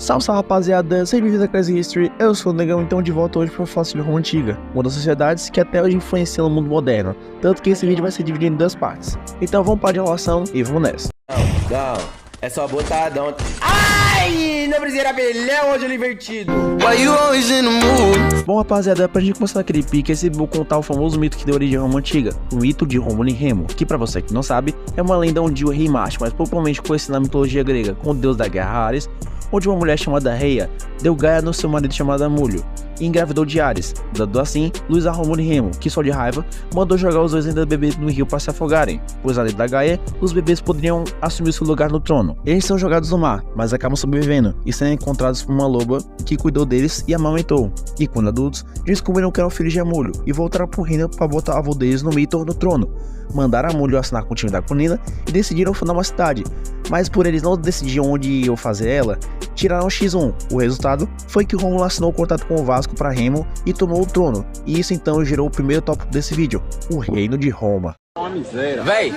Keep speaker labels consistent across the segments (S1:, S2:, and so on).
S1: Salve, salve rapaziada, sejam bem-vindos a Crazy History, eu sou o Negão, então de volta hoje para falar sobre Roma Antiga, uma das sociedades que até hoje influencia no mundo moderno, tanto que esse vídeo vai ser dividido em duas partes. Então vamos parar de enrolação e vamos nessa.
S2: Não, é só botadão. Ai, não precisa abelhão hoje invertido.
S1: Bom rapaziada, pra gente começar naquele pique, esse vou contar o famoso mito que deu origem à Roma Antiga, o mito de Rômulo e Remo, que pra você que não sabe, é uma lenda onde o rei Marte, mas popularmente conhecido na mitologia grega como o deus da guerra Ares, onde uma mulher chamada Reia deu Gaia no seu marido chamado Amulho e engravidou de Ares, dando assim luz a Rômulo e Remo, que só de raiva mandou jogar os dois ainda bebês no rio para se afogarem, pois além da Gaia, os bebês poderiam assumir seu lugar no trono. Eles são jogados no mar, mas acabam sobrevivendo e sendo encontrados por uma loba que cuidou deles e amamentou, e quando adultos, descobriram que eram filhos de Amulho e voltaram pro reino para botar o avô deles no mito ou no trono. Mandaram Amulho assinar continuidade com Nina e decidiram fundar uma cidade, mas por eles não decidiam onde iam fazer ela, tiraram o X1. O resultado foi que Rômulo assinou o contrato com o Vasco para Remo e tomou o trono, e isso então gerou o primeiro tópico desse vídeo, o Reino de Roma.
S2: Véi,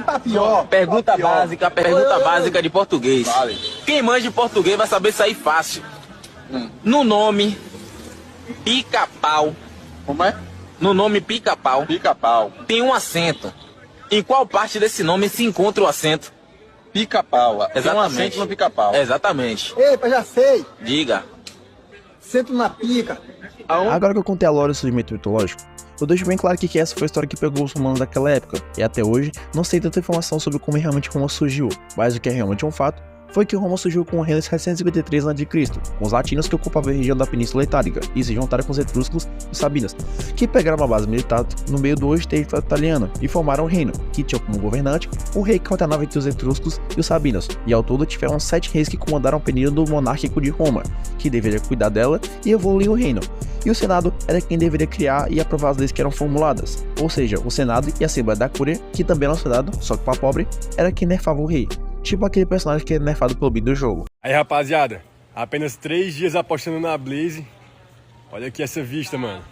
S2: pergunta básica de português. Vale. Quem manja de português vai saber sair fácil. No nome Pica-Pau.
S3: Como é?
S2: No nome Pica-Pau.
S3: Pica-Pau.
S2: Tem um acento. Em qual parte desse nome se encontra o acento?
S3: Pica-Pau. Tem um
S2: Exatamente.
S3: acento no pica-pau.
S2: Exatamente.
S4: Epa, já sei.
S2: Diga.
S4: Sento na pica.
S1: Agora que eu contei a lore do surgimento mitológico, eu deixo bem claro que essa foi a história que pegou os romanos daquela época, e até hoje não sei tanta informação sobre como realmente Roma surgiu, mas o que é realmente um fato foi que Roma surgiu com o reino em 753 a.C., com os latinos que ocupavam a região da Península Itálica e se juntaram com os etruscos e sabinos, que pegaram uma base militar no meio do hoje território italiano e formaram um reino, que tinha como governante um rei que alternava entre os etruscos e os sabinos, e ao todo tiveram 7 reis que comandaram o período monárquico de Roma, que deveria cuidar dela e evoluir o reino, e o Senado era quem deveria criar e aprovar as leis que eram formuladas, ou seja, o Senado e a Assembleia da Cúria, que também era um Senado, só que para pobre, era quem nerfava o rei. Tipo aquele personagem que é nerfado pelo bem do jogo.
S5: Aí rapaziada, apenas 3 dias apostando na Blaze. Olha aqui essa vista, mano.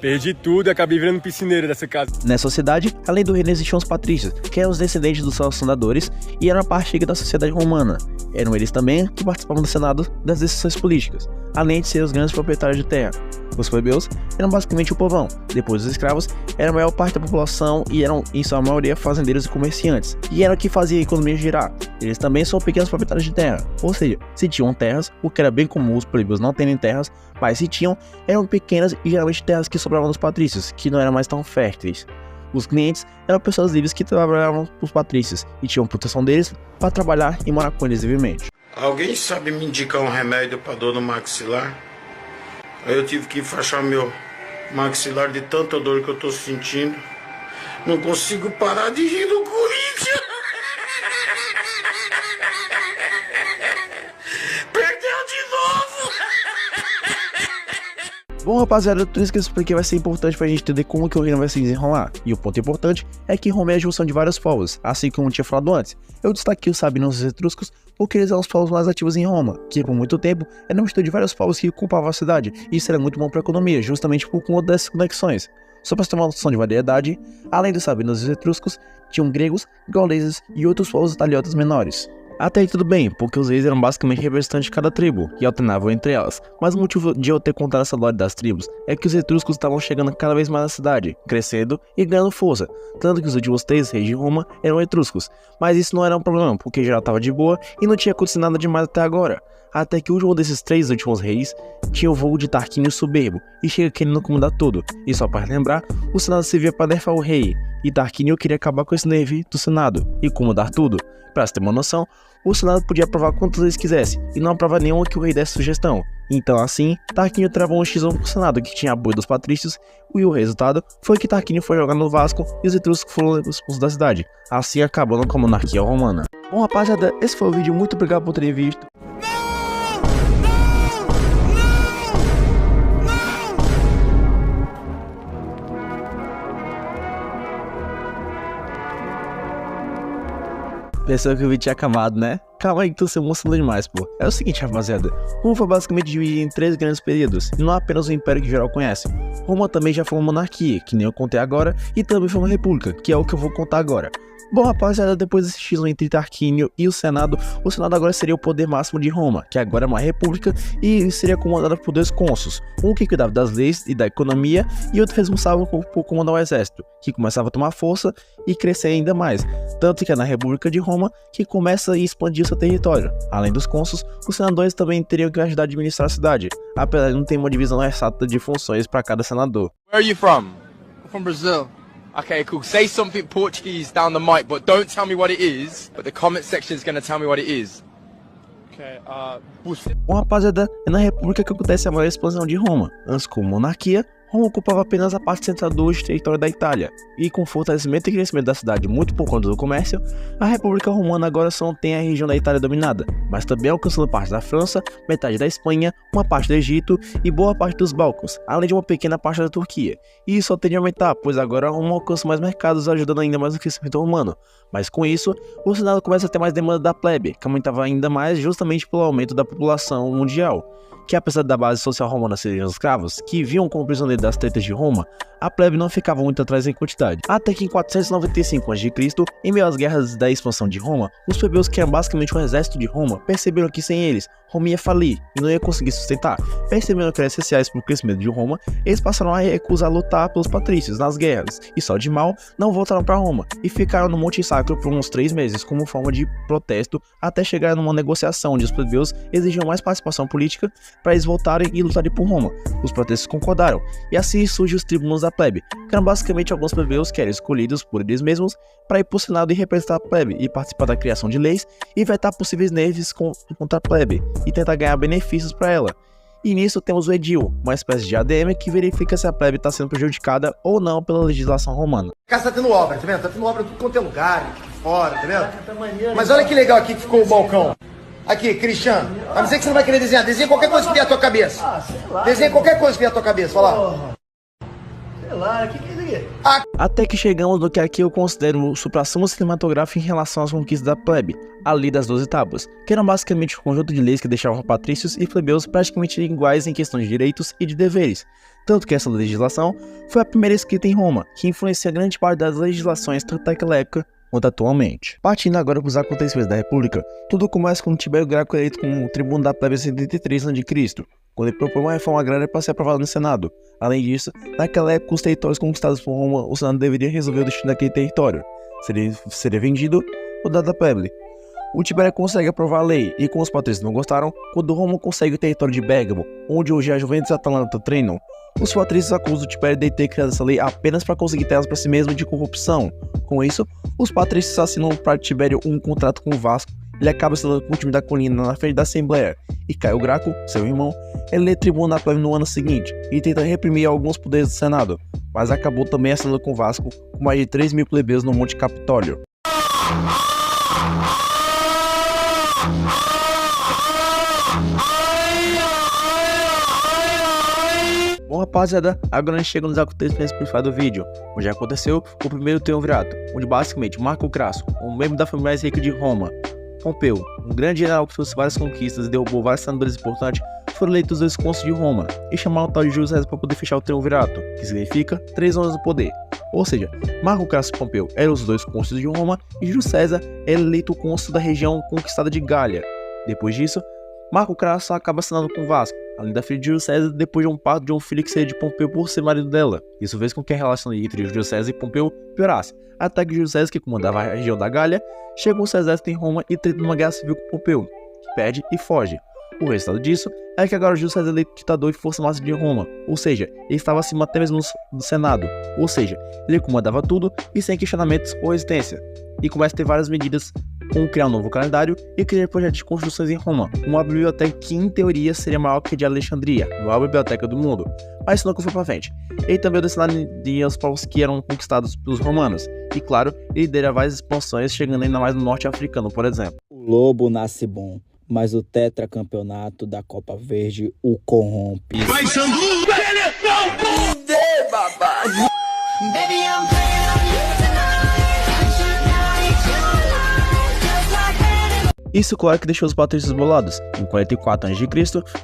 S5: Perdi tudo e acabei virando piscineiro dessa casa.
S1: Nessa sociedade, além do reino existiam os patrícios, que eram os descendentes dos seus fundadores e eram a parte antiga da sociedade romana. Eram eles também que participavam do Senado das decisões políticas, além de ser os grandes proprietários de terra. Os plebeus eram basicamente o povão, depois os escravos eram a maior parte da população e eram, em sua maioria, fazendeiros e comerciantes, e era o que fazia a economia girar. Eles também são pequenos proprietários de terra, ou seja, se tinham terras, o que era bem comum os plebeus não terem terras, mas se tinham, eram pequenas e geralmente terras que sobravam dos patrícios, que não eram mais tão férteis. Os clientes eram pessoas livres que trabalhavam para os patrícios e tinham proteção deles para trabalhar e morar com eles livremente.
S6: Alguém sabe me indicar um remédio para dor no maxilar? Eu tive que enfaixar meu maxilar de tanta dor que eu tô sentindo. Não consigo parar de rir do Corinthians. Perdeu de novo.
S1: Bom rapaziada, tudo isso que eu expliquei vai ser importante pra gente entender como que o reino vai se desenrolar. E o ponto importante é que Roma é a junção de vários povos, assim como eu tinha falado antes. Eu destaquei os sabinos e os etruscos porque eles eram os povos mais ativos em Roma, que por muito tempo era uma mistura de vários povos que ocupavam a cidade, e isso era muito bom para a economia, justamente por conta dessas conexões. Só para ter uma noção de variedade, além dos sabinos e os etruscos, tinham gregos, gauleses e outros povos italiotas menores. Até aí tudo bem, porque os reis eram basicamente representantes de cada tribo, e alternavam entre elas, mas o motivo de eu ter contado essa lore das tribos é que os etruscos estavam chegando cada vez mais na cidade, crescendo e ganhando força, tanto que os últimos 3 reis de Roma eram etruscos, mas isso não era um problema, porque já estava de boa e não tinha acontecido nada demais até agora. Até que o último desses 3 últimos reis tinha o voo de Tarquínio Soberbo e chega querendo comandar tudo. E só para lembrar, o Senado servia para nerfar o rei, e Tarquínio queria acabar com esse nerve do Senado e comandar tudo. Para se ter uma noção, o Senado podia aprovar quantas leis quisesse e não aprovava nenhuma que o rei desse sugestão. Então assim, Tarquínio travou um X1 pro Senado que tinha apoio dos patrícios, e o resultado foi que Tarquínio foi jogar no Vasco e os etruscos foram expulsos da cidade, assim acabando com a monarquia romana. Bom rapaziada, esse foi o vídeo, muito obrigado por terem visto. Pensou que o vídeo tinha acabado, né? Calma aí que tô se emocionando demais, pô. É o seguinte, rapaziada. Roma foi basicamente dividida em 3 grandes períodos, e não apenas o império que geral conhece. Roma também já foi uma monarquia, que nem eu contei agora, e também foi uma república, que é o que eu vou contar agora. Bom, rapaziada, depois desse x entre Tarquínio e o Senado agora seria o poder máximo de Roma, que agora é uma república e seria comandada por 2 cônsules, um que cuidava das leis e da economia e outro responsável por comandar o exército, que começava a tomar força e crescer ainda mais, tanto que é na República de Roma que começa a expandir seu território. Além dos cônsules, os senadores também teriam que ajudar a administrar a cidade, apesar de não ter uma divisão exata de funções para cada senador.
S2: Where are you from?
S4: I'm from Brazil.
S2: Okay, cool. Say something Portuguese down the mic, but don't tell me what it is. But the comment section is gonna tell me what it is.
S4: Okay,
S1: Bom, rapaziada, é na República que acontece a maior expansão de Roma. Antes, como monarquia, Roma ocupava apenas a parte central do território da Itália, e com o fortalecimento e crescimento da cidade muito por conta do comércio, a República Romana agora só não tem a região da Itália dominada, mas também alcançando parte da França, metade da Espanha, uma parte do Egito e boa parte dos Balcãs, além de uma pequena parte da Turquia. E isso só tende a aumentar, pois agora Roma alcança mais mercados, ajudando ainda mais o crescimento romano. Mas com isso, o Senado começa a ter mais demanda da plebe, que aumentava ainda mais justamente pelo aumento da população mundial. Que apesar da base social romana serem os escravos, que viam como prisioneiros das tretas de Roma, a plebe não ficava muito atrás em quantidade. Até que em 495 a.C., em meio às guerras da expansão de Roma, os plebeus, que eram basicamente o exército de Roma, perceberam que sem eles, Roma ia falir e não ia conseguir sustentar. Percebendo que eram essenciais para o crescimento de Roma, eles passaram a recusar lutar pelos patrícios nas guerras, e só de mal não voltaram para Roma, e ficaram no Monte Sacro por uns 3 meses como forma de protesto, até chegar numa negociação onde os plebeus exigiam mais participação política para eles voltarem e lutarem por Roma. Os protestos concordaram, e assim surgem os tribunos da plebe, que eram basicamente alguns plebeus que eram escolhidos por eles mesmos para ir pro Senado e representar a plebe, e participar da criação de leis, e vetar possíveis nervos contra a plebe, e tentar ganhar benefícios para ela. E nisso temos o edil, uma espécie de ADM que verifica se a plebe está sendo prejudicada ou não pela legislação romana.
S4: A casa tá tendo obra, tá vendo? Tá tendo obra em tudo quanto é lugar, aqui fora, tá vendo? Mas olha que legal aqui que ficou o balcão. Aqui, Cristiano, vai dizer que você não vai querer desenhar. Desenha qualquer coisa que vier à tua cabeça. Ah, sei lá. Desenha qualquer coisa que vier à tua cabeça, fala lá.
S1: Sei lá, o que é isso aqui? Até que chegamos no que aqui eu considero o suprassumo cinematográfico em relação às conquistas da plebe, a Lei das 12 Tábuas, que eram basicamente um conjunto de leis que deixavam patrícios e plebeus praticamente iguais em questão de direitos e de deveres. Tanto que essa legislação foi a primeira escrita em Roma, que influencia grande parte das legislações tanto daquela época quanto atualmente. Partindo agora para os acontecimentos da República, tudo começa com Tibério Graco eleito como tribuno da plebe em 73 a.C., quando ele propõe uma reforma agrária para ser aprovada no Senado. Além disso, naquela época, os territórios conquistados por Roma, o Senado deveria resolver o destino daquele território. Seria vendido ou dado à plebe. O Tibério consegue aprovar a lei, e como os patrícios não gostaram, quando Roma consegue o território de Bérgamo, onde hoje a Juventus e a Atalanta treinam, os patrícios acusam o Tibério de ter criado essa lei apenas para conseguir terras para si mesmo de corrupção. Com isso, os patrícios assinam para Tibério um contrato com o Vasco. Ele acaba sendo com o time da colina na frente da Assembleia, e Caio Graco, seu irmão, ele é tribuno da plebe no ano seguinte e tenta reprimir alguns poderes do Senado, mas acabou também assinando com o Vasco com mais de 3 mil plebeus no Monte Capitólio. Bom, rapaziada, agora a gente chega nos acontecimentos principais do vídeo, onde aconteceu o primeiro triunvirato, onde basicamente Marco Crasso, um membro da família mais rica de Roma, Pompeu, um grande general que fez várias conquistas e derrubou vários senadores importantes, foram eleitos os 2 cônsules de Roma e chamaram o tal de Júlio César para poder fechar o triunvirato, que significa 3 anos no poder. Ou seja, Marco Crasso e Pompeu eram os 2 cônsules de Roma e Júlio César era eleito cônsul da região conquistada de Gália. Depois disso, Marco Crasso acaba assinando com o Vasco, além da filha de Júlio César, depois de um parto de um filho que seria de Pompeu por ser marido dela. Isso fez com que a relação entre Júlio César e Pompeu piorasse, até que Júlio César, que comandava a região da Gália, chega com seu exército em Roma e treta numa guerra civil com Pompeu, que perde e foge. O resultado disso é que agora Júlio César é eleito ditador e força máxima de Roma, ou seja, ele estava acima até mesmo do Senado, ou seja, ele comandava tudo e sem questionamentos ou resistência, e começa a ter várias medidas como criar um novo calendário e criar projetos de construções em Roma, uma biblioteca que em teoria seria maior que a de Alexandria, a maior biblioteca do mundo, mas isso nunca foi pra frente. Ele também destinaria os povos que eram conquistados pelos romanos, e claro, ele daria várias expansões, chegando ainda mais no norte africano, por exemplo.
S7: O lobo nasce bom, mas o tetracampeonato da Copa Verde o corrompe.
S6: Vai, Sandu!
S1: Isso, claro, que deixou os patrícios bolados. Em 44 a.C.,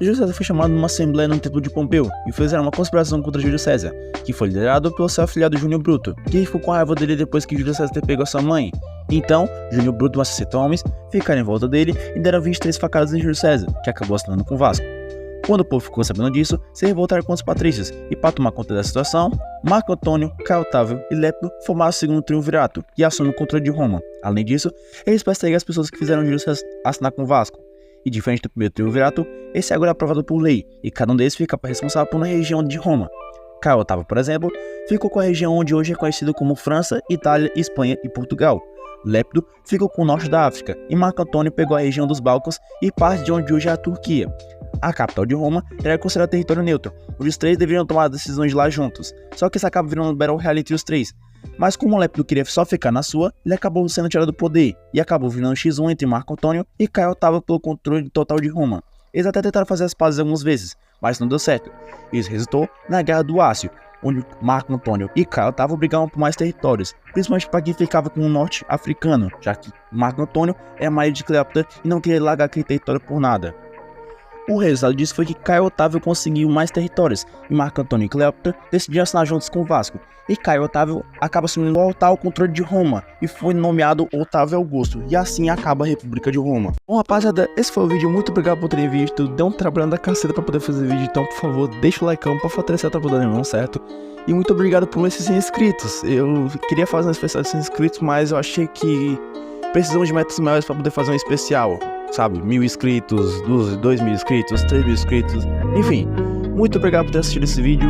S1: Júlio César foi chamado numa assembleia no templo de Pompeu e fizeram uma conspiração contra Júlio César, que foi liderado pelo seu afilhado Júnior Bruto, que ficou com a raiva dele depois que Júlio César ter pego a sua mãe. Então, Júnior Bruto e mais 60 homens ficaram em volta dele e deram 23 facadas em Júlio César, que acabou assinando com o Vasco. Quando o povo ficou sabendo disso, se revoltaram contra os patrícios, e para tomar conta da situação, Marco Antônio, Caio Otávio e Lepto formaram o segundo triunvirato e assumiram o controle de Roma. Além disso, eles perseguiram as pessoas que fizeram Júlio César assinar com o Vasco. E diferente do primeiro triunvirato, esse agora é aprovado por lei, e cada um deles fica responsável por uma região de Roma. Caio Otávio, por exemplo, ficou com a região onde hoje é conhecido como França, Itália, Espanha e Portugal. Lepto ficou com o norte da África, e Marco Antônio pegou a região dos Balcãs e parte de onde hoje é a Turquia. A capital de Roma era considerada território neutro, onde os três deveriam tomar decisões lá juntos, só que isso acaba virando um battle royale entre os três. Mas como Lepto queria só ficar na sua, ele acabou sendo tirado do poder, e acabou virando um X1 entre Marco Antônio e Caio Otávio pelo controle total de Roma. Eles até tentaram fazer as pazes algumas vezes, mas não deu certo. Isso resultou na Guerra do Ácio, onde Marco Antônio e Caio Otávio brigavam por mais territórios, principalmente para quem ficava com o norte africano, já que Marco Antônio é marido de Cleópatra e não queria largar aquele território por nada. O resultado disso foi que Caio Otávio conseguiu mais territórios, e Marco Antônio e Cleópatra decidiram assinar juntos com o Vasco, e Caio Otávio acaba assumindo o controle de Roma, e foi nomeado Otávio Augusto, e assim acaba a República de Roma. Bom, rapaziada, esse foi o vídeo, muito obrigado por terem visto, deu um trabalho da caceta pra poder fazer vídeo, então por favor, deixa o like pra fortalecer a tropa do Alemão, certo? E muito obrigado por esses inscritos, eu queria fazer um especial de 100 inscritos, mas eu achei que precisamos de metas maiores pra poder fazer um especial. Sabe, 1000 inscritos, 2.000 inscritos, 3.000 inscritos, enfim, muito obrigado por ter assistido esse vídeo.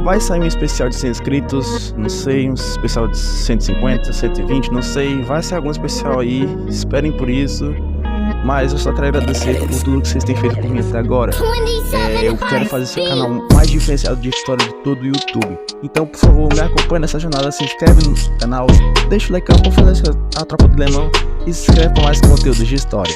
S1: Vai sair um especial de 100 inscritos, não sei, um especial de 150, 120, não sei, vai sair algum especial aí, esperem por isso. Mas eu só quero agradecer por tudo que vocês têm feito por mim até agora. Eu quero fazer esse canal mais diferenciado de história de todo o YouTube. Então, por favor, me acompanhe nessa jornada, se inscreve no canal, deixa o like pra fazer a tropa do Lemão e se inscreve para mais conteúdos de história.